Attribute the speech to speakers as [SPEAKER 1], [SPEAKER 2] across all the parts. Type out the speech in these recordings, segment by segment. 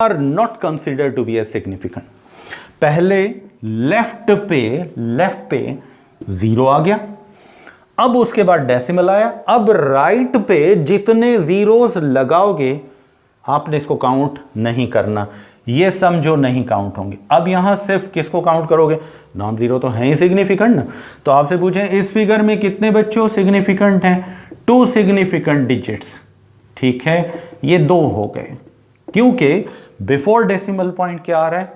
[SPEAKER 1] Are not considered to be a significant. पहले left पे 0 आ गया, अब उसके बाद डेसिमल आया, अब राइट पे जितने जीरोस लगाओगे आपने इसको काउंट नहीं करना, ये समझो नहीं काउंट होंगे। अब यहां सिर्फ किसको काउंट करोगे, नॉन जीरो तो है ही सिग्निफिकेंट ना। तो आपसे पूछें इस फिगर में कितने बच्चों सिग्निफिकेंट हैं, 2 सिग्निफिकेंट डिजिट्स, ठीक है, ये 2 हो गए, क्योंकि बिफोर डेसिमल पॉइंट क्या आ रहा है,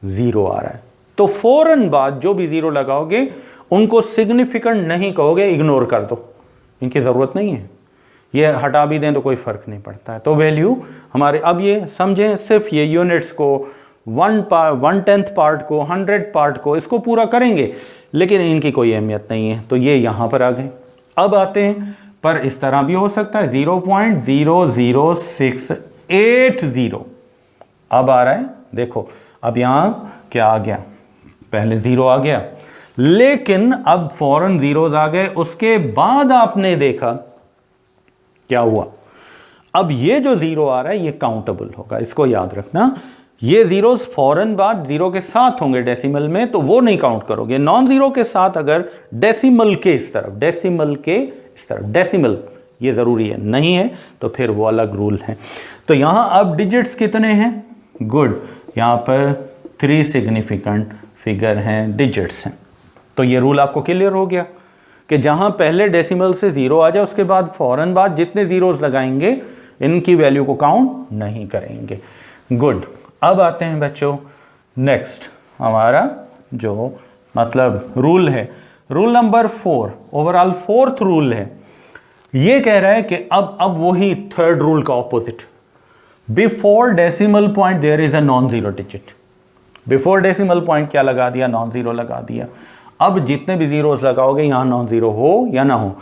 [SPEAKER 1] 0 आ रहा है। तो फौरन बाद जो भी 0 लगाओगे उनको सिग्निफिकेंट नहीं कहोगे, इग्नोर कर दो, इनकी जरूरत नहीं है, ये हटा भी दें तो कोई फर्क नहीं पड़ता है। तो वैल्यू हमारे, अब ये समझें, सिर्फ ये यूनिट्स को 1/10 पार्ट को, 100 पार्ट को, इसको पूरा करेंगे, लेकिन इनकी कोई अहमियत नहीं है। तो ये यहां पर आ गए। अब आते हैं, पर इस तरह भी हो सकता है 0.00680, अब आ रहा है, देखो अब यहां क्या आ गया, पहले 0 आ गया, लेकिन अब फौरन जीरोस आ गए, उसके बाद आपने देखा क्या हुआ, अब ये जो 0 आ रहा है ये काउंटेबल होगा, इसको याद रखना। ये जीरोस फौरन बाद 0 के साथ होंगे डेसिमल में, तो वो नहीं काउंट करोगे। नॉन जीरो के साथ अगर डेसिमल के इस तरफ, डेसिमल के इस तरफ, डेसिमल ये जरूरी है, नहीं है तो फिर वो अलग रूल है। तो यहां अब डिजिट्स कितने हैं, गुड, यहां पर 3 सिग्निफिकेंट फिगर हैं, डिजिट्स हैं। तो ये रूल आपको क्लियर हो गया कि जहां पहले डेसिमल से 0 आ जाए उसके बाद फौरन बाद जितने जीरोस लगाएंगे इनकी वैल्यू को काउंट नहीं करेंगे। गुड, अब आते हैं बच्चों नेक्स्ट, हमारा जो मतलब रूल है, rule number 4, overall 4th rule है। ये कह रहा है कि अब वही 3rd रूल का opposite, before decimal point there is a non zero digit. Before decimal point क्या लगा दिया, नॉन जीरो लगा दिया। अब जितने भी जीरोस लगाओगे यहां नॉन जीरो हो या ना हो,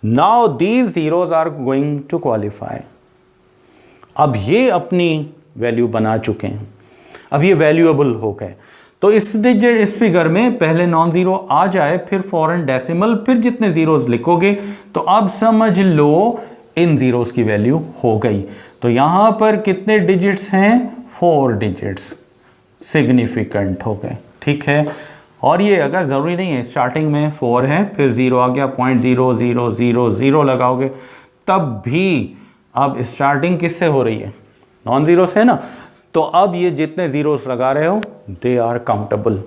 [SPEAKER 1] now these zeros are going to qualify. अब ये अपनी वैल्यू बना चुके हैं, अब ये वैल्यूएबल हो गए। तो इस फिगर में पहले नॉन जीरो आ जाए, फिर फॉरेन डेसिमल, फिर जितने जीरोस लिखोगे, तो अब समझ लो इन जीरोस की वैल्यू हो गई। तो यहां पर कितने डिजिट्स हैं, 4 डिजिट्स सिग्निफिकेंट हो गए, ठीक है। और ये अगर ज़रूरी नहीं है स्टार्टिंग में 4 है फिर 0 आ गया, 0.0000 लगाओगे तब भी अब स्टार्टिंग किससे हो रही है, नॉन जीरोस है ना। तो अब ये जितने जीरोस लगा रहे हो दे आर काउंटेबल,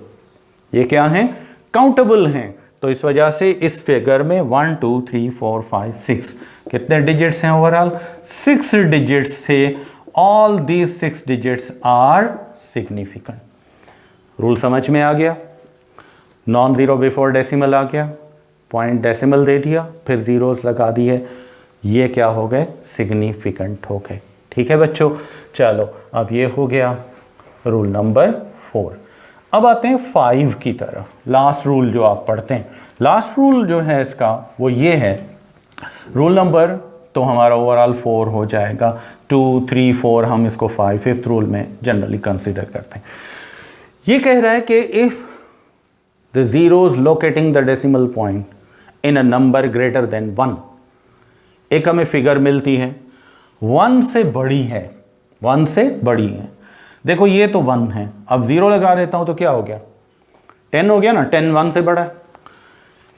[SPEAKER 1] ये क्या हैं, काउंटेबल हैं। तो इस वजह से इस फिगर में 1 2 3 4 5 6 कितने डिजिट्स हैं ओवरऑल, 6 डिजिट्स थे। All these 6 digits are significant. Rule समझ में आ गया, नॉन जीरो बिफोर डेसिमल आ गया, पॉइंट डेसिमल दे दिया, फिर जीरोस लगा दिए, ये क्या हो गए, सिग्निफिकेंट हो गए, ठीक है बच्चों। चलो अब ये हो गया रूल नंबर 4। अब आते हैं 5 की तरफ, लास्ट रूल जो आप पढ़ते हैं। लास्ट रूल जो है इसका वो ये है, रूल नंबर तो हमारा ओवरऑल 4 हो जाएगा, 2 3 4 हम इसको 5th रूल में जनरली कंसिडर करते हैं। ये कह रहा है कि if the zeros locating the decimal point in a number greater than 1, एक हमें फिगर मिलती है 1 से बड़ी है, 1 से बड़ी है। देखो ये तो 1 है, अब 0 लगा देता हूं तो क्या हो गया, 10 हो गया ना, 10 1 से बड़ा है।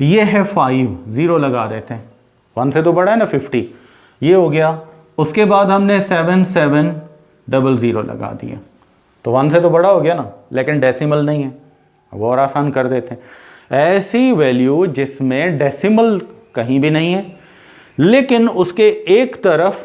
[SPEAKER 1] ये है 5, 0 लगा देते हैं, 1 से तो बड़ा है ना 50, ये हो गया। उसके बाद हमने 7 7 00 लगा दिया, तो 1 से तो बड़ा हो गया ना, लेकिन डेसिमल नहीं है, अब और आसान कर देते हैं। ऐसी वैल्यू जिसमें डेसिमल कहीं भी नहीं है, लेकिन उसके एक तरफ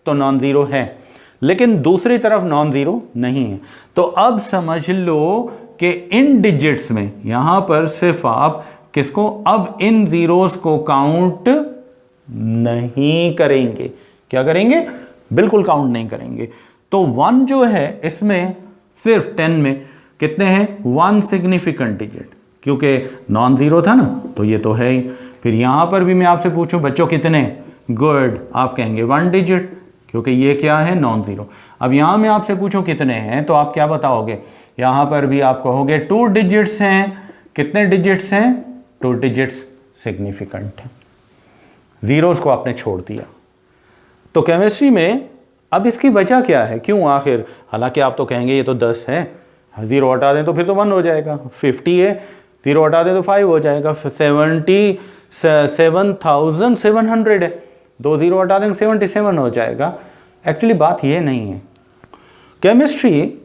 [SPEAKER 1] तो नॉन जीरो है लेकिन दूसरी तरफ नॉन जीरो नहीं है, तो अब समझ लो कि इन डिजिट्स में यहां पर सिर्फ आप किसको, अब इन जीरोस को काउंट नहीं करेंगे। क्या करेंगे, बिल्कुल काउंट नहीं करेंगे। तो 1 जो है इसमें सिर्फ 10 में कितने हैं, 1 सिग्निफिकेंट डिजिट, क्योंकि नॉन जीरो था ना, तो ये तो है ही। फिर यहां पर भी मैं आपसे पूछूं बच्चों कितने, गुड, आप कहेंगे 1 डिजिट, क्योंकि ये क्या है, नॉन जीरो। अब यहां मैं आपसे पूछूं कितने हैं, तो आप क्या बताओगे, यहां पर भी आप कहोगे 2 डिजिट्स हैं। कितने डिजिट्स हैं, 2 डिजिट्स सिग्निफिकेंट है, जीरोस को आपने छोड़ दिया। तो केमिस्ट्री में अब इसकी वजह क्या है, क्यों आखिर, हालांकि आप तो कहेंगे ये तो 10 है, 0 हटा दें तो फिर तो 1 हो जाएगा, 50 है 0 हटा दें तो 5 हो जाएगा, 77,700 है, 2 0 हटा दें 77 हो जाएगा। एक्चुअली बात ये नहीं है। केमिस्ट्री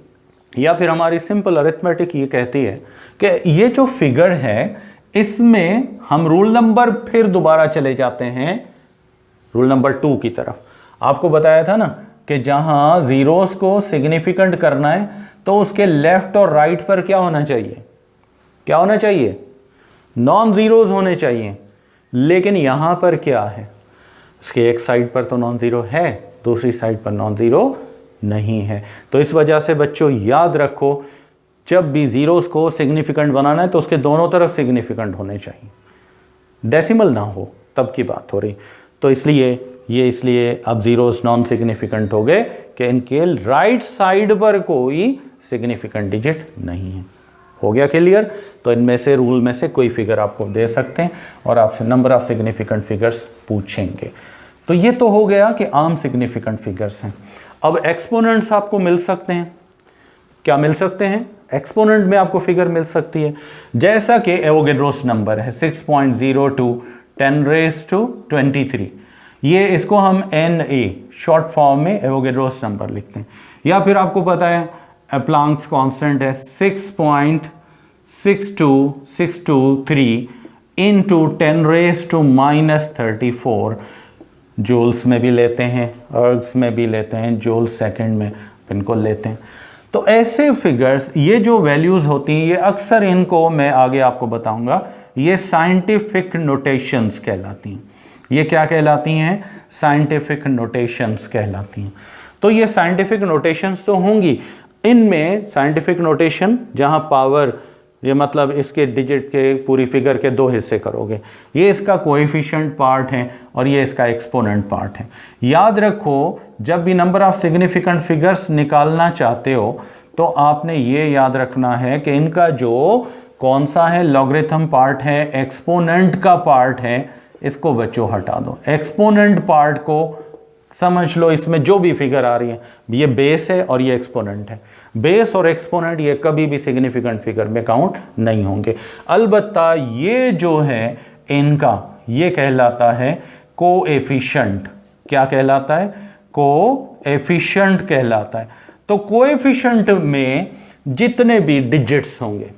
[SPEAKER 1] या फिर हमारी सिंपल अरिथमेटिक ये कहती है कि ये जो फिगर है इसमें हम रूल नंबर फिर दोबारा चले जाते हैं रूल नंबर 2 की तरफ। आपको बताया था ना कि जहां जीरोस को सिग्निफिकेंट करना है तो उसके लेफ्ट और राइट पर क्या होना चाहिए, क्या होना चाहिए, नॉन जीरोस होने चाहिए। लेकिन यहां पर क्या है, इसके एक साइड पर तो नॉन जीरो है, दूसरी साइड पर नॉन जीरो नहीं है। तो इस वजह से बच्चों याद रखो, जब भी जीरोस को सिग्निफिकेंट बनाना है तो उसके दोनों तरफ सिग्निफिकेंट होने चाहिए, डेसिमल ना हो, तब की बात हो रही। तो इसलिए अब जीरोस नॉन सिग्निफिकेंट हो गए कि इनके राइट साइड पर कोई सिग्निफिकेंट डिजिट नहीं है। हो गया क्लियर? तो इनमें से रूल में से कोई फिगर आपको दे सकते हैं और आपसे नंबर ऑफ सिग्निफिकेंट फिगर्स पूछेंगे। तो ये तो हो गया कि आम सिग्निफिकेंट फिगर्स हैं। अब एक्सपोनेंट्स आपको मिल सकते हैं, क्या मिल सकते हैं, एक्सपोनेंट में आपको फिगर मिल सकती है, जैसा कि एवोगेड्रोस नंबर है 6.02 10⁻23, ये इसको हम Na शॉर्ट फॉर्म में एवोगेड्रोस नंबर लिखते हैं। या फिर आपको पता है प्लांक्स कांस्टेंट है 6.62623 इंटू 10⁻34, जूल्स में भी लेते हैं, अर्ग्स में भी लेते हैं, जूल सेकंड में इनको लेते हैं। तो ऐसे फिगर्स, ये जो वैल्यूज़ होती हैं, ये अक्सर इनको मैं आगे आपको बताऊंगा, ये साइंटिफिक नोटेशंस कहलाती हैं। ये क्या कहलाती हैं, साइंटिफिक नोटेशंस कहलाती हैं। तो ये साइंटिफिक नोटेशंस तो होंगी, इनमें साइंटिफिक नोटेशन जहां पावर, ये मतलब इसके डिजिट के पूरी फिगर के 2 हिस्से करोगे, ये इसका कोएफिशिएंट पार्ट है और ये इसका एक्सपोनेंट पार्ट है। याद रखो, जब भी नंबर ऑफ सिग्निफिकेंट फिगर्स निकालना चाहते हो तो आपने ये याद रखना है कि इनका जो कौन सा है, लॉगरिथम पार्ट है, एक्सपोनेंट का पार्ट है, इसको बच्चों हटा दो। एक्सपोनेंट पार्ट को समझ लो, इसमें जो भी फिगर आ रही है, ये बेस है और ये एक्सपोनेंट है। बेस और एक्सपोनेंट ये कभी भी सिग्निफिकेंट फिगर में काउंट नहीं होंगे। अलबत्ता ये जो है इनका, ये कहलाता है कोएफिशिएंट। क्या कहलाता है, कोएफिशिएंट कहलाता है। तो कोएफिशिएंट में जितने भी डिजिट्स होंगे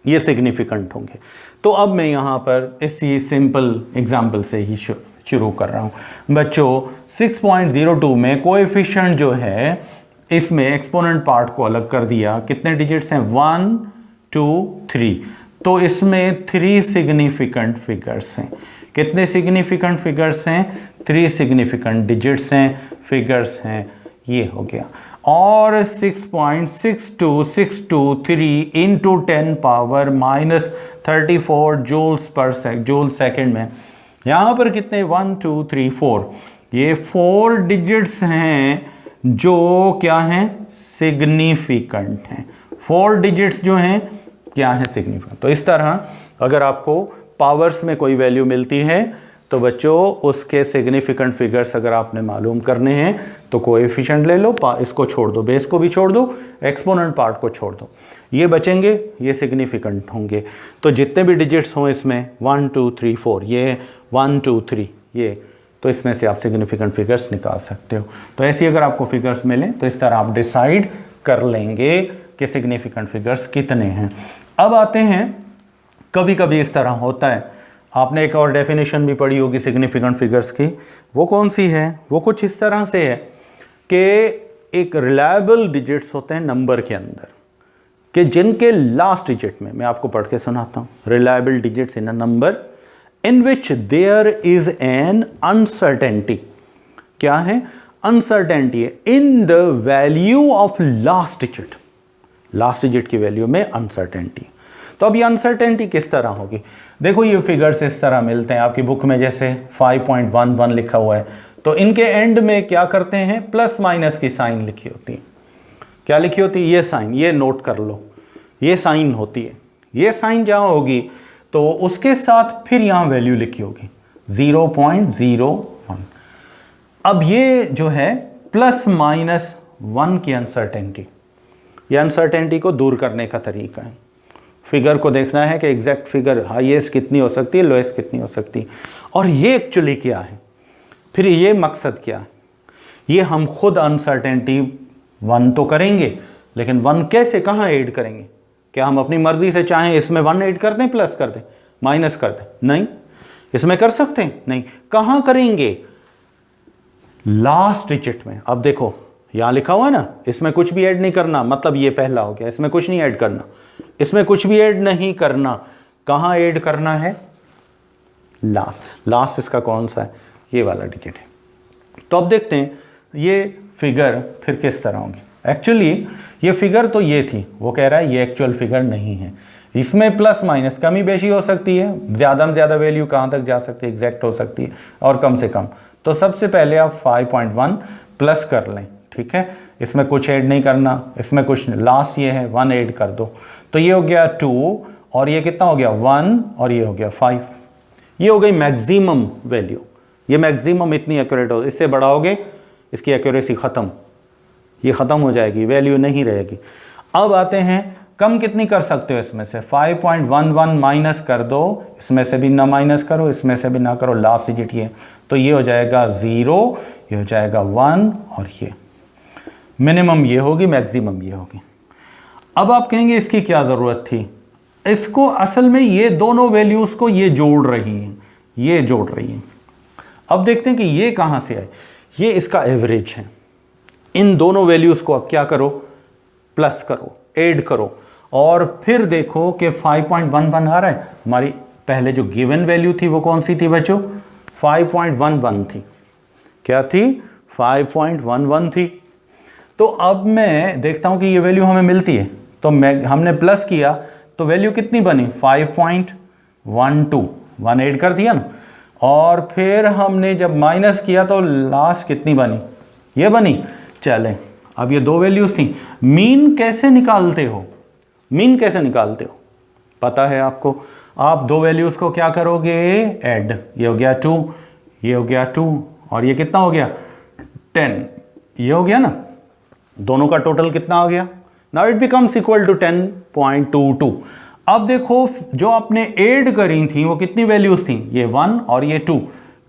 [SPEAKER 1] ये सिग्निफिकेंट होंगे। तो अब मैं यहां पर इसी सिंपल एग्जांपल से ही शुरू कर रहा हूं बच्चों। 6.02 में कोएफिशिएंट जो है, इसमें एक्सपोनेंट पार्ट को अलग कर दिया, कितने डिजिट्स हैं, 1 2 3, तो इसमें 3 सिग्निफिकेंट फिगर्स हैं। कितने सिग्निफिकेंट फिगर्स हैं, 3 सिग्निफिकेंट डिजिट्स हैं, फिगर्स हैं, ये हो गया। और 6.62623 इंटू 10⁻34 जूल सेकेंड में, यहां पर कितने, 1 2 3 4, ये 4 डिजिट्स हैं जो क्या हैं, सिग्निफिकेंट हैं। 4 डिजिट्स जो हैं क्या हैं, सिग्निफिकेंट। तो इस तरह अगर आपको पावर्स में कोई वैल्यू मिलती है तो बच्चों उसके सिग्निफिकेंट फिगर्स अगर आपने मालूम करने हैं तो कोएफिशिएंट ले लो, इसको छोड़ दो, बेस को भी छोड़ दो, एक्सपोनेंट पार्ट को छोड़ दो, ये बचेंगे, ये सिग्निफिकेंट होंगे। तो जितने भी डिजिट्स हों इसमें 1 2 3 4, ये 1 2 3, ये, तो इसमें से आप सिग्निफिकेंट फिगर्स निकाल सकते हो। तो ऐसी अगर आपको फिगर्स मिलें तो इस तरह आप डिसाइड कर लेंगे कि सिग्निफिकेंट फिगर्स कितने हैं। अब आते हैं, कभी कभी इस तरह होता है, आपने एक और डेफिनेशन भी पढ़ी होगी सिग्निफिकेंट फिगर्स की, वो कौन सी है, वो कुछ इस तरह से है कि एक रिलायबल डिजिट्स होते हैं नंबर के अंदर, कि जिनके लास्ट डिजिट में, मैं आपको पढ़ के सुनाता हूँ, reliable digits in a number in which there is an uncertainty. क्या है, अनसर्टेनिटी है in the value of last digit, last digit की वैल्यू में अनसर्टेनिटी। तो अब ये अनसर्टेनिटी किस तरह होगी, देखो ये फिगर्स इस तरह मिलते हैं आपकी बुक में, जैसे 5.11 लिखा हुआ है, तो इनके एंड में क्या करते हैं, प्लस माइनस की साइन लिखी होती है। क्या लिखी होती है, ये साइन, ये नोट कर लो, ये साइन होती है। ये साइन जहां होगी तो उसके साथ फिर यहां वैल्यू लिखी होगी 0.01। अब ये जो है प्लस माइनस 1 की अनसर्टेनिटी। ये अनसर्टेनिटी को दूर करने का तरीका है। फिगर को देखना है कि एग्जैक्ट फिगर हाईएस्ट कितनी हो सकती है, लोएस्ट कितनी हो सकती है, और ये एक्चुअली क्या है, फिर ये मकसद क्या है। ये हम खुद अनसर्टेनिटी 1 तो करेंगे, लेकिन 1 कैसे, कहाँ ऐड करेंगे? क्या हम अपनी मर्जी से चाहें इसमें 1 ऐड कर दें, प्लस कर दें, माइनस कर दें? नहीं। इसमें कर सकते हैं? नहीं। कहाँ करेंगे? लास्ट डिजिट में। अब देखो यहां लिखा हुआ है ना, इसमें कुछ भी ऐड नहीं करना, मतलब ये पहला हो गया, इसमें कुछ नहीं ऐड करना, इसमें कुछ भी ऐड नहीं करना। कहां ऐड करना है? लास्ट। लास्ट इसका कौन सा है? ये वाला डिजिट है। तो अब देखते हैं ये फिगर फिर किस तरह होगी। एक्चुअली ये फिगर तो ये थी, वो कह रहा है ये एक्चुअल फिगर नहीं है, इसमें प्लस माइनस कमी बेशी हो सकती है, ज़्यादा में ज़्यादा वैल्यू कहाँ तक जा सकती है, एग्जैक्ट हो सकती है, और कम से कम। तो सबसे पहले आप 5.1 प्लस कर लें, ठीक है, इसमें कुछ ऐड नहीं करना, इसमें कुछ, लास्ट ये है 1 ऐड कर दो, तो ये हो गया 2, और ये कितना हो गया 1, और ये हो गया 5। ये हो गई मैक्सिमम वैल्यू। ये मैक्सिमम इतनी एक्यूरेट हो, इससे बढ़ाओगे इसकी एक्यूरेसी ख़त्म, ये ख़त्म हो जाएगी, वैल्यू नहीं रहेगी। अब आते हैं कम कितनी कर सकते हो इसमें से, 5.11 माइनस कर दो, इसमें से भी ना माइनस करो, इसमें से भी ना करो, लास्ट डिजिट ये, तो ये हो जाएगा 0, ये हो जाएगा 1, और ये मिनिमम ये होगी, मैक्सिमम ये होगी। अब आप कहेंगे इसकी क्या ज़रूरत थी? इसको असल में ये दोनों वैल्यूज़ को ये जोड़ रही हैं, ये जोड़ रही हैं। अब देखते हैं कि ये कहाँ से आए। ये इसका एवरेज है। इन दोनों वैल्यूज़ को अब क्या करो, प्लस करो, ऐड करो, और फिर देखो कि 5.11 आ रहा है। हमारी पहले जो गिवन वैल्यू थी वो कौन सी थी बच्चों? 5.11 थी। क्या थी? 5.11 थी। तो अब मैं देखता हूं कि ये वैल्यू हमें मिलती है, तो हमने प्लस किया तो वैल्यू कितनी बनी? 5.12, 1 ऐड कर दिया ना, और फिर हमने जब माइनस किया तो लास्ट कितनी बनी? ये बनी। चलें, अब ये दो वैल्यूज थी। मीन कैसे निकालते हो? मीन कैसे निकालते हो पता है आपको? आप दो वैल्यूज को क्या करोगे? ऐड। ये हो गया 2, ये हो गया 2, और ये कितना हो गया? 10। ये हो गया ना, दोनों का टोटल कितना आ गया? Now it becomes equal to 10.22। अब देखो जो आपने ऐड करी थी वो कितनी वैल्यूज थी? ये 1 और ये 2,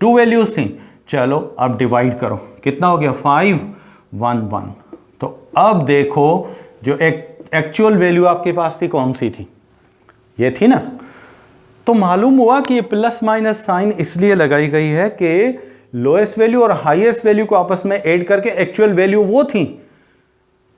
[SPEAKER 1] 2 वैल्यूज थी। चलो अब डिवाइड करो, कितना हो गया? 5, 1, 1। तो अब देखो जो एक्चुअल वैल्यू आपके पास थी कौन सी थी? ये थी ना। तो मालूम हुआ कि ये प्लस माइनस साइन इसलिए लगाई गई है कि लोएस्ट वैल्यू और हाईएस्ट वैल्यू को आपस में ऐड करके एक्चुअल वैल्यू वो थी।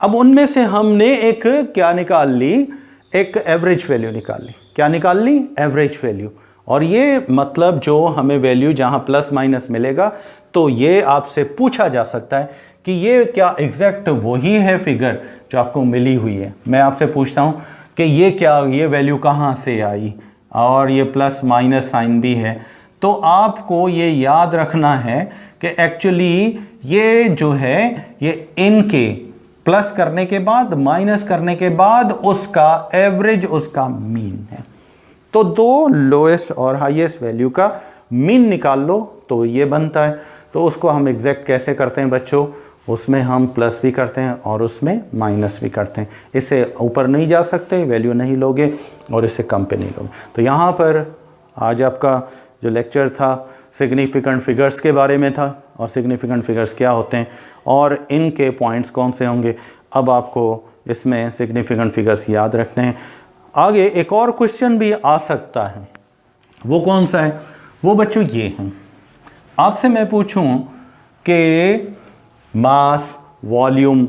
[SPEAKER 1] अब उनमें से हमने एक क्या निकाल ली? एक एवरेज वैल्यू निकाल ली। क्या निकाल ली? Average value. और ये मतलब जो हमें वैल्यू जहां प्लस माइनस मिलेगा, तो ये आपसे पूछा जा सकता है कि ये क्या एग्जैक्ट वही है फिगर जो आपको मिली हुई है। मैं आपसे पूछता हूं कि ये क्या, ये वैल्यू कहां से आई, और ये प्लस माइनस साइन भी है। तो आपको ये याद रखना है कि एक्चुअली ये जो है ये इनके प्लस करने के बाद माइनस करने के बाद उसका एवरेज, उसका मीन है। तो दो लोएस्ट और हाईएस्ट वैल्यू का मीन निकाल लो तो ये बनता है। तो उसको हम एग्जैक्ट कैसे करते हैं बच्चों? उसमें हम प्लस भी करते हैं और उसमें माइनस भी करते हैं। इससे ऊपर नहीं जा सकते, वैल्यू नहीं लोगे, और इससे कम पे नहीं लोगे। तो यहाँ पर आज आपका जो लेक्चर था सिग्निफिकेंट फिगर्स के बारे में था, और सिग्निफिकेंट फिगर्स क्या होते हैं और इनके पॉइंट्स कौन से होंगे। अब आपको इसमें सिग्निफिकेंट फिगर्स याद रखने हैं। आगे एक और क्वेश्चन भी आ सकता है, वो कौन सा है? वो बच्चों ये हैं, आपसे मैं पूछूं कि मास, वॉल्यूम,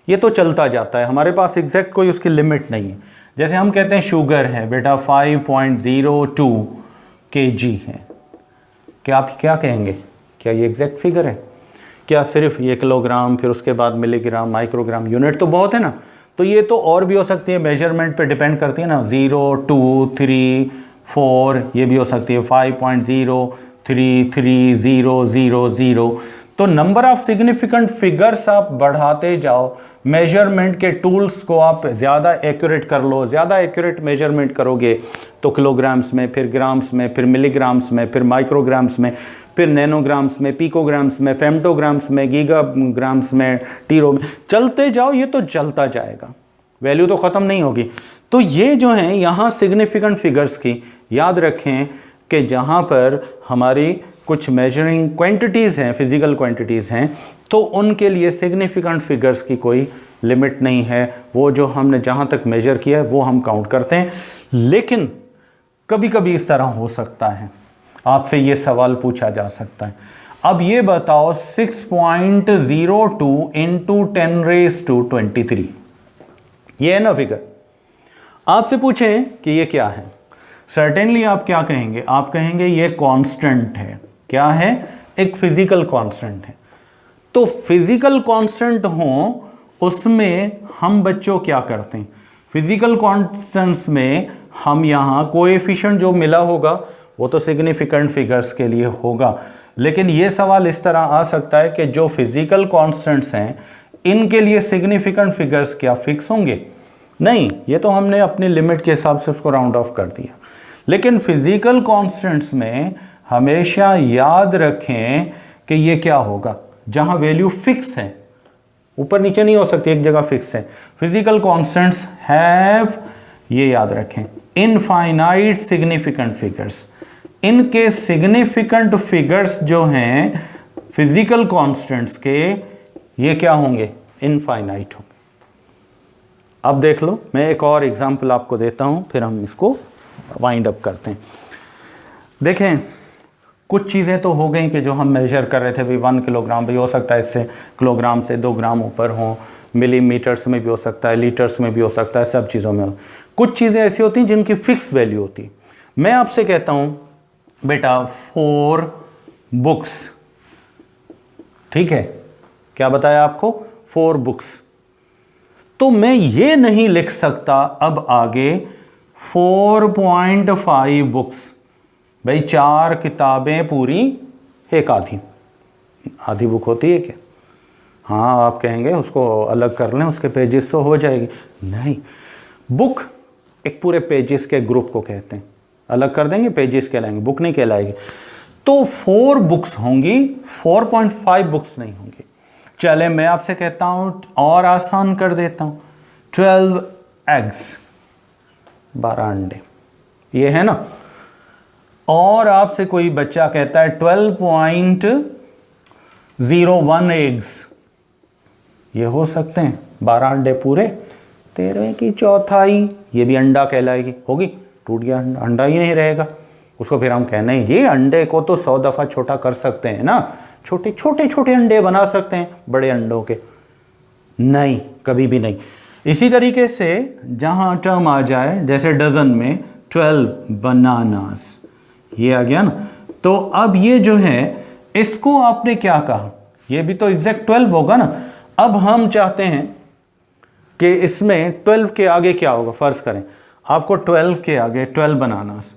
[SPEAKER 1] ये तो चलता जाता है, हमारे पास एग्जैक्ट कोई उसकी लिमिट नहीं है। जैसे हम कहते हैं शुगर है बेटा 5.02 kg है, क्या आप क्या कहेंगे? क्या ये एग्जैक्ट फिगर है? क्या सिर्फ ये किलोग्राम, फिर उसके बाद मिलीग्राम, माइक्रोग्राम, यूनिट तो बहुत है ना। तो ये तो और भी हो सकती है, मेजरमेंट पे डिपेंड करती है ना। 0, 2, 3, 4 ये भी हो सकती है। 5.0330000। तो नंबर ऑफ सिग्निफिकेंट फिगर्स आप बढ़ाते जाओ, मेजरमेंट के टूल्स को आप ज़्यादा एक्यूरेट कर लो। ज़्यादा एक्यूरेट मेजरमेंट करोगे तो किलोग्राम्स में, फिर ग्राम्स में, फिर मिलीग्राम्स में, फिर माइक्रोग्राम्स में, फिर नैनोग्राम्स में, पिकोग्राम्स में, फेम्टोग्राम्स में, गीगाग्राम्स में, टीरो में, चलते जाओ, ये तो चलता जाएगा, वैल्यू तो ख़त्म नहीं होगी। तो ये जो हैं यहाँ सिग्निफिकेंट फिगर्स की याद रखें कि जहाँ पर हमारी कुछ मेजरिंग क्वांटिटीज़ हैं, फिजिकल क्वांटिटीज़ हैं, तो उनके लिए सिग्निफिकेंट फिगर्स की कोई लिमिट नहीं है। वो जो हमने जहाँ तक मेजर किया है वो हम काउंट करते हैं। लेकिन कभी कभी इस तरह हो सकता है, आपसे ये सवाल पूछा जा सकता है, अब ये बताओ 6.02 इंटू 10⁻23, ये है ना फिगर। आपसे पूछें कि ये क्या है, सर्टेनली आप क्या कहेंगे? आप कहेंगे ये कांस्टेंट है। क्या है? एक फिजिकल कांस्टेंट है। तो फिजिकल कांस्टेंट हो उसमें हम बच्चों क्या करते हैं? फिजिकल कांस्टेंट्स में हम यहाँ कोएफिशिएंट जो मिला होगा वो तो सिग्निफिकेंट फिगर्स के लिए होगा, लेकिन ये सवाल इस तरह आ सकता है कि जो फिजिकल कांस्टेंट्स हैं इनके लिए सिग्निफिकेंट फिगर्स क्या फिक्स होंगे? नहीं, ये तो हमने अपनी लिमिट के हिसाब से उसको राउंड ऑफ कर दिया। लेकिन फिजिकल कांस्टेंट्स में हमेशा याद रखें कि ये क्या होगा, जहां वैल्यू फिक्स है, ऊपर नीचे नहीं हो सकती, एक जगह फिक्स है। फिजिकल कांस्टेंट्स हैव, ये याद रखें, इनफाइनाइट सिग्निफिकेंट फिगर्स। इनके सिग्निफिकेंट फिगर्स जो हैं फिजिकल कांस्टेंट्स के, ये क्या होंगे? इनफाइनाइट होंगे। अब देख लो, मैं एक और एग्जांपल आपको देता हूं, फिर हम इसको वाइंड अप करते हैं। देखें, कुछ चीज़ें तो हो गई कि जो हम मेजर कर रहे थे, भाई 1 किलोग्राम, भाई हो सकता है इससे किलोग्राम से 2 ग्राम ऊपर हो, मिलीमीटर्स में भी हो सकता है, लीटर्स में भी हो सकता है, सब चीज़ों में। कुछ चीज़ें ऐसी होती हैं जिनकी फिक्स वैल्यू होती। मैं आपसे कहता हूँ बेटा 4 बुक्स, ठीक है, क्या बताया आपको? 4 बुक्स। तो मैं ये नहीं लिख सकता अब आगे 4.5 बुक्स, भाई 4 किताबें पूरी, एक आधी बुक होती है क्या? हाँ, आप कहेंगे उसको अलग कर लें, उसके पेजेस तो हो जाएगी। नहीं, बुक एक पूरे पेजेस के ग्रुप को कहते हैं, अलग कर देंगे पेजेस कहलाएंगे, बुक नहीं कहलाएगी। तो 4 बुक्स होंगी, 4.5 बुक्स नहीं होंगी। चले मैं आपसे कहता हूं और आसान कर देता हूं, 12 एग्स, 12 अंडे, ये है ना। और आपसे कोई बच्चा कहता है 12.01 एग्स, ये हो सकते हैं, 12 अंडे पूरे, 13 की चौथाई, ये भी अंडा कहलाएगी, होगी, टूट गया अंडा ही नहीं रहेगा उसको। फिर हम कहना है ये अंडे को तो 100 दफ़ा छोटा कर सकते हैं ना, छोटे छोटे छोटे अंडे बना सकते हैं बड़े अंडों के। नहीं, कभी भी नहीं। इसी तरीके से जहां टर्म आ जाए, जैसे डजन में 12 बनानास, ये आ गया ना। तो अब ये जो है, इसको आपने क्या कहा, ये भी तो एग्जैक्ट 12 होगा ना। अब हम चाहते हैं कि इसमें 12 के आगे क्या होगा, फर्ज करें आपको 12 के आगे 12 बनानास,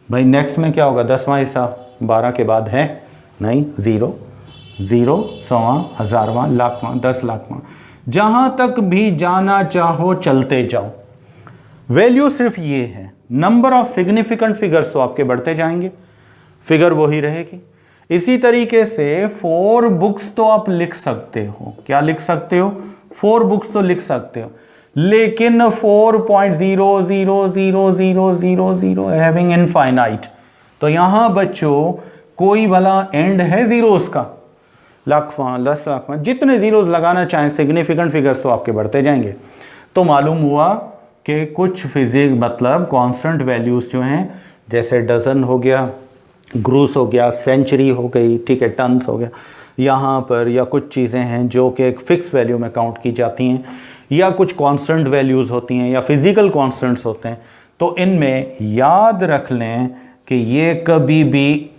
[SPEAKER 1] भाई नेक्स्ट में क्या होगा? 10वां हिस्सा 12 के बाद है? नहीं, 0, 0, 100वां, 1000वां, लाखवां, 10 लाखवां, जहां तक भी जाना चाहो चलते जाओ। वैल्यू सिर्फ ये है, नंबर ऑफ सिग्निफिकेंट फिगर्स तो आपके बढ़ते जाएंगे, फिगर वही रहेगी। इसी तरीके से 4 बुक्स तो आप लिख सकते हो, क्या लिख सकते हो? 4 बुक्स तो लिख सकते हो, लेकिन 4.0000000 हैविंग इनफाइनाइट, तो यहां बच्चों कोई भला एंड है जीरोस का? लाखवां, 10 लाखवां, जितने जीरोस लगाना चाहें सिग्निफिकेंट फिगर्स तो आपके बढ़ते जाएंगे। तो मालूम हुआ कि कुछ फिजिक मतलब कांस्टेंट वैल्यूज जो हैं, जैसे डजन हो गया, ग्रूस हो गया, सेंचुरी हो गई, ठीक है, टन्स हो गया यहाँ पर, या कुछ चीज़ें हैं जो कि एक फिक्स वैल्यू में काउंट की जाती हैं, या कुछ कांस्टेंट वैल्यूज़ होती हैं, या फिजिकल कांस्टेंट्स होते हैं। तो इनमें याद रख लें कि ये कभी भी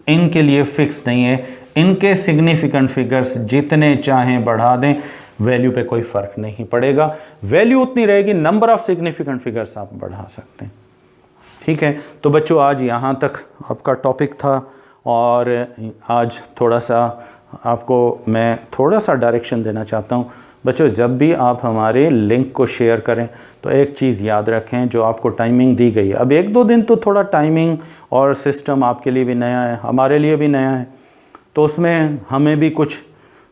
[SPEAKER 1] इनके लिए फिक्स नहीं है, इनके सिग्निफिकेंट फिगर्स जितने चाहें बढ़ा दें, वैल्यू पे कोई फ़र्क नहीं पड़ेगा, वैल्यू उतनी रहेगी, नंबर ऑफ सिग्निफिकेंट फिगर्स आप बढ़ा सकते हैं। ठीक है, तो बच्चों आज यहाँ तक आपका टॉपिक था, और आज थोड़ा सा आपको मैं थोड़ा सा डायरेक्शन देना चाहता हूँ। बच्चों जब भी आप हमारे लिंक को शेयर करें तो एक चीज़ याद रखें, जो आपको टाइमिंग दी गई है, अब 1-2 दिन तो थोड़ा टाइमिंग और सिस्टम आपके लिए भी नया है, हमारे लिए भी नया है, तो उसमें हमें भी कुछ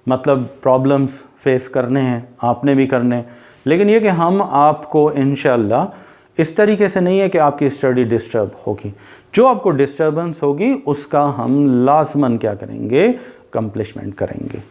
[SPEAKER 1] मतलब प्रॉब्लम्स फेस करने हैं, आपने भी करने हैं। लेकिन ये कि हम आपको इंशाल्लाह इस तरीके से नहीं है कि आपकी स्टडी डिस्टर्ब होगी, जो आपको डिस्टर्बेंस होगी उसका हम लाजमन क्या करेंगे, कंप्लीशमेंट करेंगे,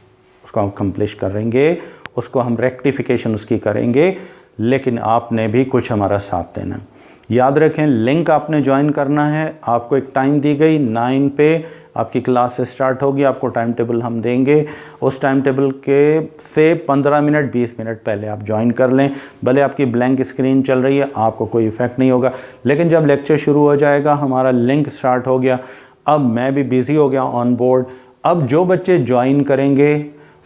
[SPEAKER 1] उसको हम कंप्लीश करेंगे, उसको हम रेक्टिफिकेशन उसकी करेंगे। लेकिन आपने भी कुछ हमारा साथ देना है। याद रखें, लिंक आपने ज्वाइन करना है, आपको एक टाइम दी गई 9 पे आपकी क्लास स्टार्ट होगी, आपको टाइम टेबल हम देंगे, उस टाइम टेबल के से 15 मिनट 20 मिनट पहले आप ज्वाइन कर लें। भले आपकी ब्लैंक स्क्रीन चल रही है, आपको कोई इफ़ेक्ट नहीं होगा, लेकिन जब लेक्चर शुरू हो जाएगा, हमारा लिंक स्टार्ट हो गया, अब मैं भी बिज़ी हो गया ऑन बोर्ड, अब जो बच्चे ज्वाइन करेंगे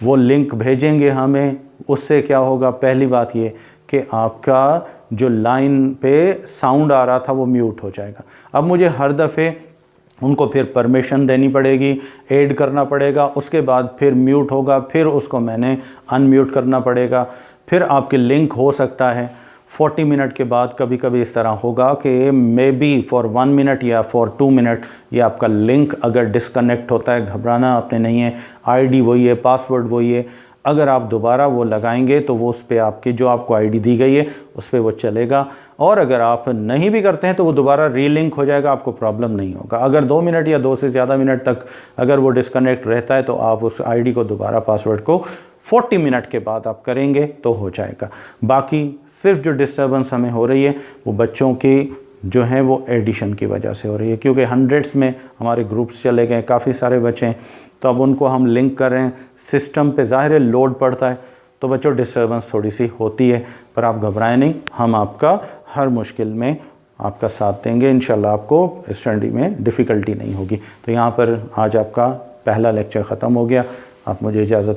[SPEAKER 1] वो लिंक भेजेंगे हमें, उससे क्या होगा, पहली बात ये कि आपका जो लाइन पे साउंड आ रहा था वो म्यूट हो जाएगा। अब मुझे हर दफ़े उनको फिर परमिशन देनी पड़ेगी, ऐड करना पड़ेगा, उसके बाद फिर म्यूट होगा, फिर उसको मैंने अनम्यूट करना पड़ेगा, फिर आपके लिंक हो सकता है 40 मिनट के बाद कभी कभी इस तरह होगा कि मे बी फॉर 1 मिनट या फॉर 2 मिनट ये आपका लिंक अगर डिस्कनेक्ट होता है, घबराना आपने नहीं है, आईडी वही है, पासवर्ड वही है, अगर आप दोबारा वो लगाएंगे तो वो उस पर आपकी जो आपको आईडी दी गई है उस पर वो चलेगा, और अगर आप नहीं भी करते हैं तो वो दोबारा रीलिंक हो जाएगा, आपको प्रॉब्लम नहीं होगा। अगर 2 मिनट या 2 से ज़्यादा मिनट तक अगर वो डिस्कनेक्ट रहता है तो आप उस आईडी को दोबारा पासवर्ड को 40 मिनट के बाद आप करेंगे तो हो जाएगा। बाकी सिर्फ जो डिस्टर्बेंस हमें हो रही है वो बच्चों की जो हैं वो एडिशन की वजह से हो रही है, क्योंकि हंड्रेड्स में हमारे ग्रुप्स चले गए, काफ़ी सारे बच्चे हैं, तो अब उनको हम लिंक कर रहे हैं, सिस्टम पे ज़ाहिर है लोड पड़ता है, तो बच्चों डिस्टर्बेंस थोड़ी सी होती है, पर आप घबराएं नहीं, हम आपका हर मुश्किल में आपका साथ देंगे, इंशाल्लाह आपको स्टडी में डिफ़िकल्टी नहीं होगी। तो यहाँ पर आज आपका पहला लेक्चर ख़त्म हो गया, आप मुझे इजाज़त